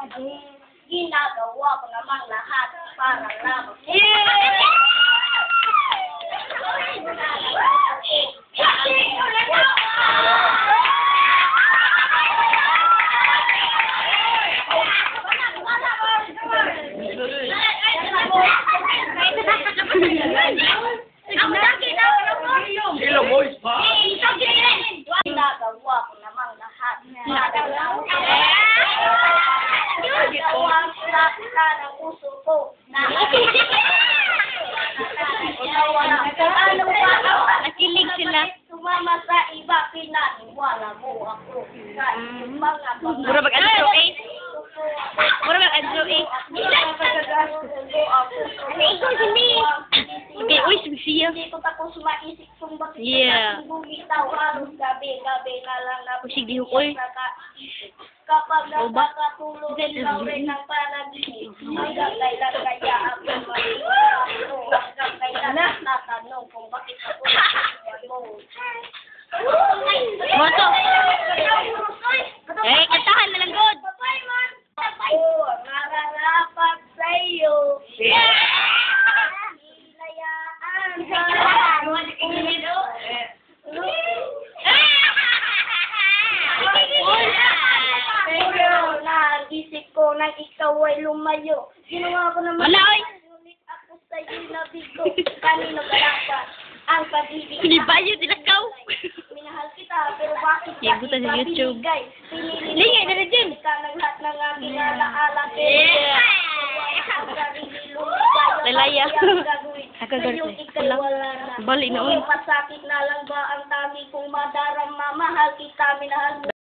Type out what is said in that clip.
Ginagawa ko namang lahat para lamang. Ginagawa ko namang lahat para lamang. Ng puso ko na nakilig sila. Sumama sa iba, pinaniwala mo ako. Mura mag-adjo eh. Mura mag-adjo eh. Okay, uy, siya. Hindi ko tapos maisip kung bakit bumitaw halos gabi-gabi na lang na Usig di hukoy. kapag nakakatulog lang rin ng panaginip, hanggang kailan kaya ako mag-iiwapo, hanggang kailan tatanong kung bakit ako mo. Moto. Eh, kantahan na lang, God. Oo, nararapat sa'yo. Isip ko nang ikaw ay lumayo. Ginawa ko naman. Ngunit ako sa'yo nabigo. Kanino galapan ang pag-ibig. Pinibayo dilakaw. Minahal kita, pero bakit Ibutan sa YouTube. Pinili Lingay na rin din. ka ng lahat ng aking alaala. Lalaya. Ako gano'n. Balik na, uy. Pasakit na lang ba ang tami kong madarama? Mahal kita, minahal mo.